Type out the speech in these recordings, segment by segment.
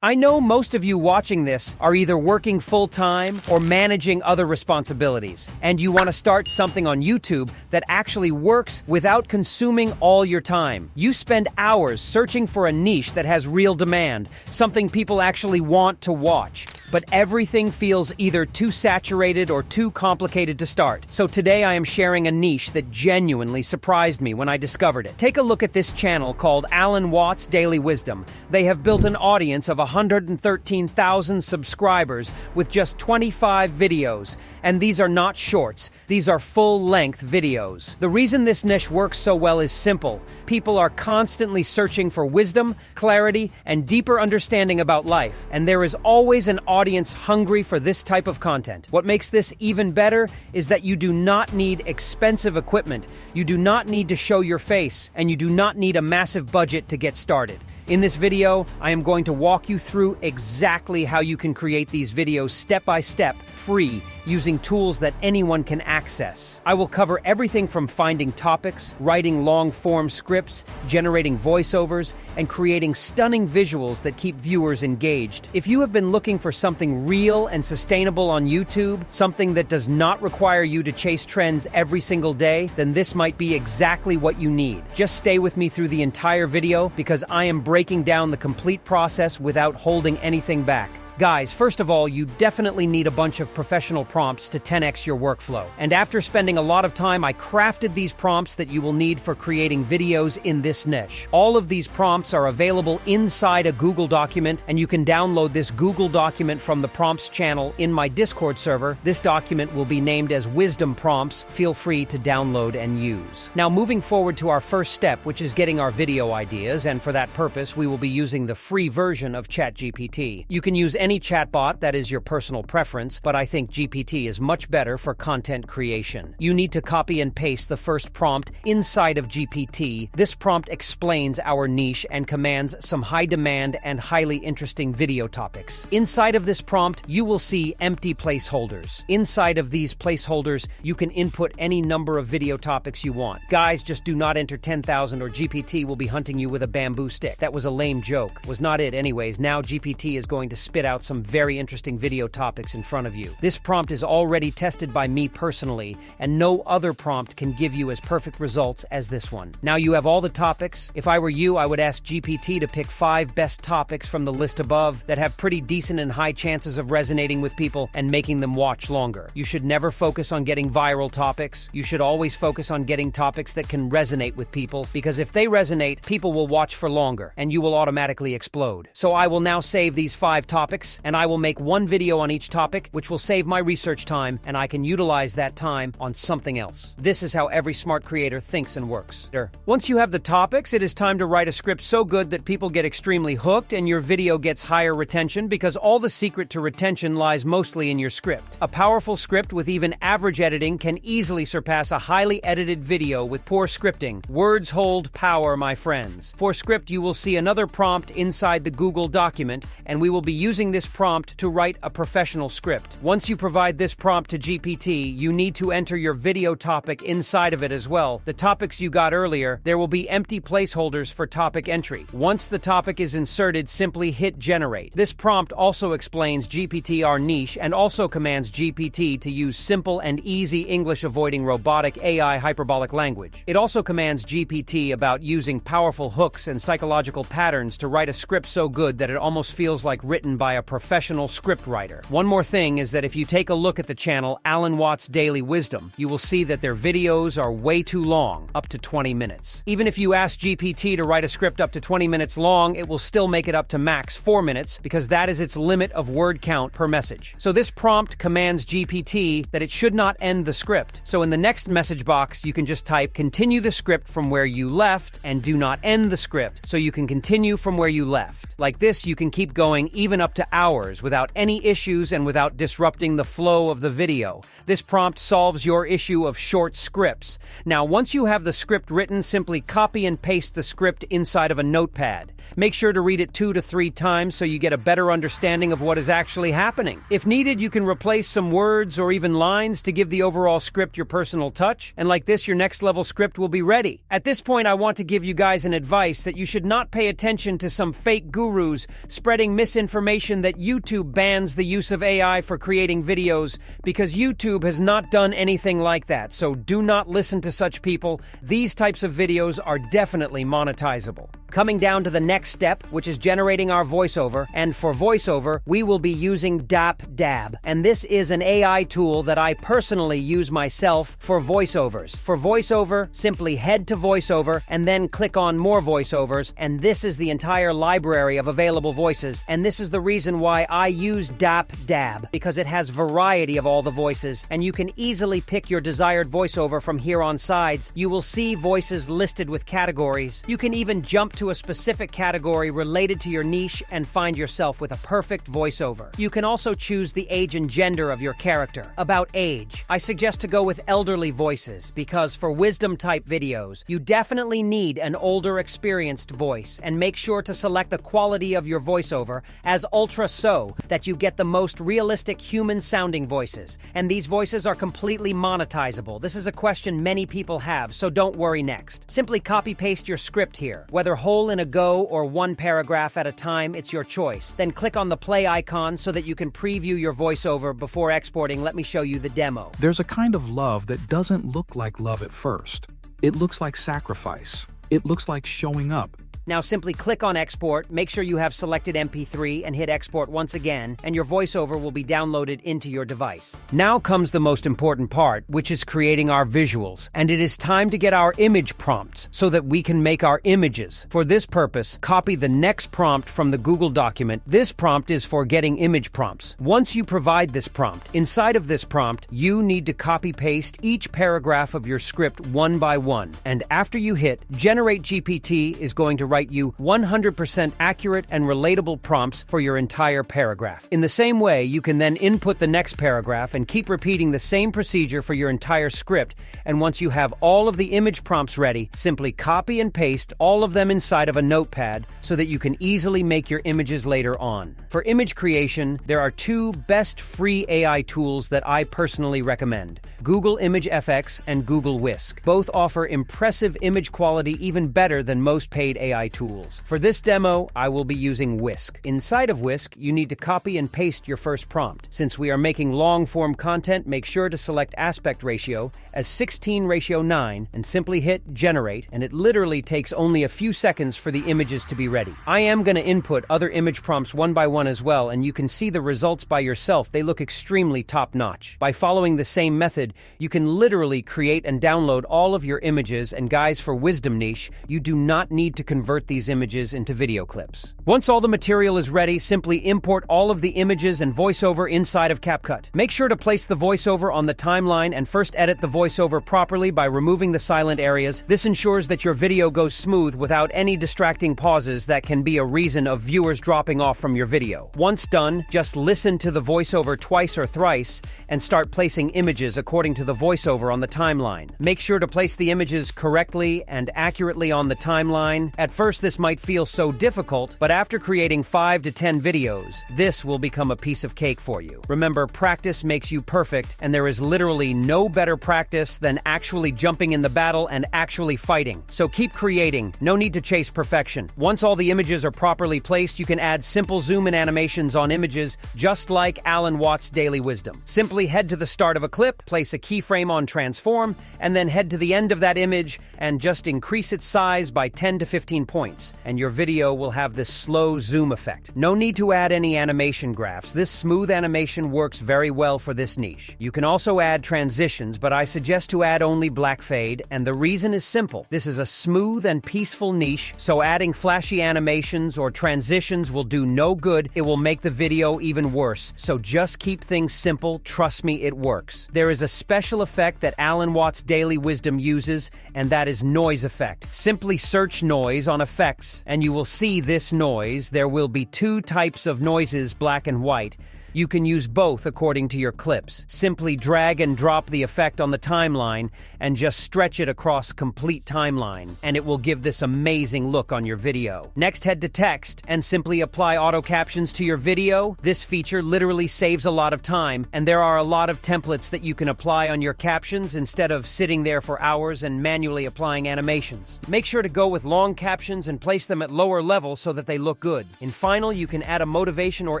I know most of you watching this are either working full-time or managing other responsibilities, and you want to start something on YouTube that actually works without consuming all your time. You spend hours searching for a niche that has real demand, something people actually want to watch. But everything feels either too saturated or too complicated to start. So today I am sharing a niche that genuinely surprised me when I discovered it. Take a look at this channel called Alan Watts Daily Wisdom. They have built an audience of 113,000 subscribers with just 25 videos. And these are not shorts, these are full-length videos. The reason this niche works so well is simple. People are constantly searching for wisdom, clarity, and deeper understanding about life. And there is always an audience hungry for this type of content. What makes this even better is that you do not need expensive equipment, you do not need to show your face, and you do not need a massive budget to get started. In this video, I am going to walk you through exactly how you can create these videos step by step, free, using tools that anyone can access. I will cover everything from finding topics, writing long-form scripts, generating voiceovers, and creating stunning visuals that keep viewers engaged. If you have been looking for something real and sustainable on YouTube, something that does not require you to chase trends every single day, then this might be exactly what you need. Just stay with me through the entire video because I am breaking down the complete process without holding anything back. Guys, first of all, you definitely need a bunch of professional prompts to 10x your workflow. And after spending a lot of time, I crafted these prompts that you will need for creating videos in this niche. All of these prompts are available inside a Google document, and you can download this Google document from the prompts channel in my Discord server. This document will be named as Wisdom Prompts. Feel free to download and use. Now, moving forward to our first step, which is getting our video ideas, and for that purpose, we will be using the free version of ChatGPT. You can use any chatbot that is your personal preference, but I think GPT is much better for content creation. You need to copy and paste the first prompt inside of GPT. This prompt explains our niche and commands some high demand and highly interesting video topics. Inside of this prompt, you will see empty placeholders. Inside of these placeholders, you can input any number of video topics you want. Guys, just do not enter 10,000 or GPT will be hunting you with a bamboo stick. That was a lame joke. Was not it anyways. Now GPT is going to spit out some very interesting video topics in front of you. This prompt is already tested by me personally, and no other prompt can give you as perfect results as this one. Now you have all the topics. If I were you, I would ask GPT to pick 5 best topics from the list above that have pretty decent and high chances of resonating with people and making them watch longer. You should never focus on getting viral topics. You should always focus on getting topics that can resonate with people, because if they resonate, people will watch for longer, and you will automatically explode. So I will now save these 5 topics, and I will make one video on each topic, which will save my research time, and I can utilize that time on something else. This is how every smart creator thinks and works. Once you have the topics, it is time to write a script so good that people get extremely hooked and your video gets higher retention, because all the secret to retention lies mostly in your script. A powerful script with even average editing can easily surpass a highly edited video with poor scripting. Words hold power, my friends. For script, you will see another prompt inside the Google document, and we will be using this prompt to write a professional script. Once you provide this prompt to GPT, you need to enter your video topic inside of it as well. The topics you got earlier, there will be empty placeholders for topic entry. Once the topic is inserted, simply hit generate. This prompt also explains GPT our niche and also commands GPT to use simple and easy English avoiding robotic AI hyperbolic language. It also commands GPT about using powerful hooks and psychological patterns to write a script so good that it almost feels like written by a professional script writer. One more thing is that if you take a look at the channel Alan Watts Daily Wisdom, you will see that their videos are way too long, up to 20 minutes. Even if you ask GPT to write a script up to 20 minutes long, it will still make it up to max 4 minutes, because that is its limit of word count per message. So this prompt commands GPT that it should not end the script. So in the next message box, you can just type continue the script from where you left and do not end the script, so you can continue from where you left. Like this, you can keep going even up to hours without any issues and without disrupting the flow of the video. This prompt solves your issue of short scripts. Now, once you have the script written, simply copy and paste the script inside of a notepad. Make sure to read it 2 to 3 times so you get a better understanding of what is actually happening. If needed, you can replace some words or even lines to give the overall script your personal touch, and like this, your next level script will be ready. At this point, I want to give you guys an advice that you should not pay attention to some fake gurus spreading misinformation that YouTube bans the use of AI for creating videos, because YouTube has not done anything like that, so do not listen to such people. These types of videos are definitely monetizable. Coming down to the next step, which is generating our voiceover, and for voiceover, we will be using DupDub, and this is an AI tool that I personally use myself for voiceovers. For voiceover, simply head to voiceover and then click on more voiceovers, and this is the entire library of available voices, and this is the reason why I use DupDub, because it has variety of all the voices, and you can easily pick your desired voiceover from here on sides. You will see voices listed with categories. You can even jump to a specific category related to your niche and find yourself with a perfect voiceover. You can also choose the age and gender of your character. About age, I suggest to go with elderly voices, because for wisdom-type videos, you definitely need an older, experienced voice, and make sure to select the quality of your voiceover as ultra so that you get the most realistic human-sounding voices. And these voices are completely monetizable. This is a question many people have, so don't worry next. Simply copy-paste your script here. Whether whole in a go or one paragraph at a time, it's your choice. Then click on the play icon so that you can preview your voiceover before exporting. Let me show you the demo. There's a kind of love that doesn't look like love at first. It looks like sacrifice. It looks like showing up. Now simply click on export, make sure you have selected MP3 and hit export once again, and your voiceover will be downloaded into your device. Now comes the most important part, which is creating our visuals, and it is time to get our image prompts so that we can make our images. For this purpose, copy the next prompt from the Google document. This prompt is for getting image prompts. Once you provide this prompt, inside of this prompt, you need to copy-paste each paragraph of your script one by one, and after you hit Generate GPT is going to write you 100% accurate and relatable prompts for your entire paragraph. In the same way, you can then input the next paragraph and keep repeating the same procedure for your entire script, and once you have all of the image prompts ready, simply copy and paste all of them inside of a notepad so that you can easily make your images later on. For image creation, there are 2 best free AI tools that I personally recommend: Google ImageFX and Google Whisk. Both offer impressive image quality, even better than most paid AI tools. For this demo, I will be using Whisk. Inside of Whisk, you need to copy and paste your first prompt. Since we are making long-form content, make sure to select aspect ratio as 16:9 and simply hit Generate, and it literally takes only a few seconds for the images to be ready. I am going to input other image prompts one by one as well, and you can see the results by yourself. They look extremely top-notch. By following the same method, you can literally create and download all of your images, and guys, for wisdom niche, you do not need to convert these images into video clips. Once all the material is ready, simply import all of the images and voiceover inside of CapCut. Make sure to place the voiceover on the timeline and first edit the voiceover properly by removing the silent areas. This ensures that your video goes smooth without any distracting pauses that can be a reason of viewers dropping off from your video. Once done, just listen to the voiceover twice or thrice and start placing images according to the voiceover on the timeline. Make sure to place the images correctly and accurately on the timeline. At first, this might feel so difficult, but after creating 5 to 10 videos, this will become a piece of cake for you. Remember, practice makes you perfect, and there is literally no better practice than actually jumping in the battle and actually fighting. So keep creating. No need to chase perfection. Once all the images are properly placed, you can add simple zoom-in animations on images, just like Alan Watts' Daily Wisdom. Simply head to the start of a clip, place a keyframe on transform, and then head to the end of that image and just increase its size by 10 to 15 points, and your video will have this slow zoom effect. No need to add any animation graphs. This smooth animation works very well for this niche. You can also add transitions, but I suggest to add only black fade, and the reason is simple. This is a smooth and peaceful niche, so adding flashy animations or transitions will do no good. It will make the video even worse. So just keep things simple. Trust me, it works. There is a special effect that Alan Watts' Daily Wisdom uses, and that is noise effect. Simply search noise on on effects, and you will see this noise. There will be two types of noises, black and white. You can use both according to your clips. Simply drag and drop the effect on the timeline and just stretch it across complete timeline, and it will give this amazing look on your video. Next, head to text and simply apply auto captions to your video. This feature literally saves a lot of time, and there are a lot of templates that you can apply on your captions instead of sitting there for hours and manually applying animations. Make sure to go with long captions and place them at lower levels so that they look good. In final, you can add a motivation or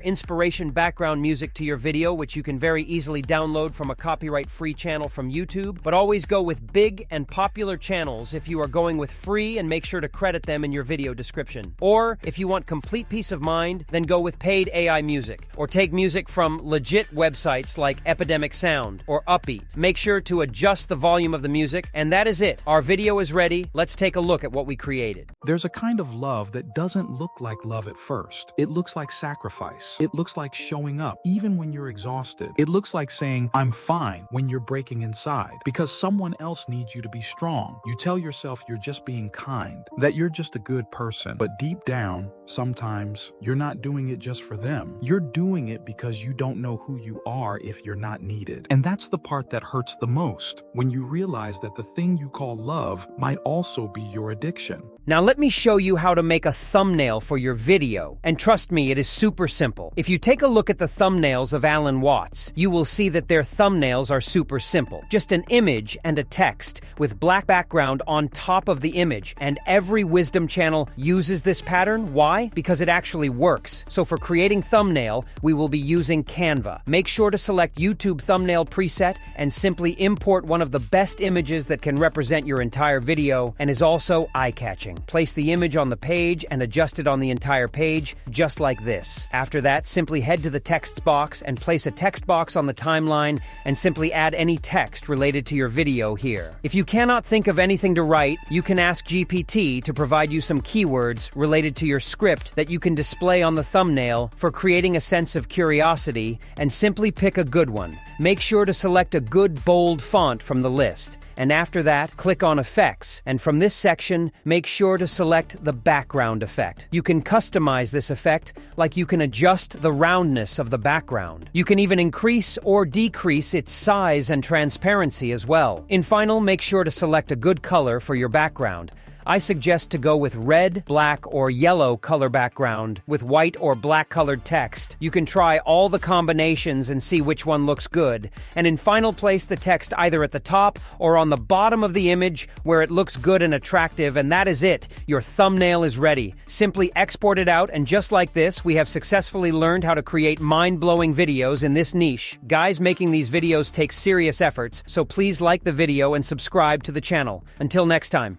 inspiration background music to your video, which you can very easily download from a copyright-free channel from YouTube. But always go with big and popular channels if you are going with free, and make sure to credit them in your video description. Or if you want complete peace of mind, then go with paid AI music, or take music from legit websites like Epidemic Sound or Upbeat. Make sure to adjust the volume of the music, and that is it. Our video is ready. Let's take a look at what we created. There's a kind of love that doesn't look like love at first. It looks like sacrifice. It looks like showing up, even when you're exhausted. It looks like saying, "I'm fine," when you're breaking inside, because someone else needs you to be strong. You tell yourself you're just being kind, that you're just a good person. But deep down, sometimes you're not doing it just for them. You're doing it because you don't know who you are if you're not needed. And that's the part that hurts the most, when you realize that the thing you call love might also be your addiction. Now let me show you how to make a thumbnail for your video. And trust me, it is super simple. If you take a look at the thumbnails of Alan Watts, you will see that their thumbnails are super simple. Just an image and a text with black background on top of the image. And every wisdom channel uses this pattern. Why? Because it actually works. So for creating thumbnail, we will be using Canva. Make sure to select YouTube thumbnail preset and simply import one of the best images that can represent your entire video and is also eye-catching. Place the image on the page and adjust it on the entire page, just like this. After that, simply head to the text box and place a text box on the timeline and simply add any text related to your video here. If you cannot think of anything to write, you can ask GPT to provide you some keywords related to your script that you can display on the thumbnail for creating a sense of curiosity, and simply pick a good one. Make sure to select a good bold font from the list. And after that, click on Effects, and from this section, make sure to select the background effect. You can customize this effect, like you can adjust the roundness of the background. You can even increase or decrease its size and transparency as well. In final, make sure to select a good color for your background. I suggest to go with red, black, or yellow color background with white or black colored text. You can try all the combinations and see which one looks good. And in final, place the text either at the top or on the bottom of the image where it looks good and attractive, and that is it. Your thumbnail is ready. Simply export it out, and just like this, we have successfully learned how to create mind-blowing videos in this niche. Guys, making these videos takes serious efforts, so please like the video and subscribe to the channel. Until next time.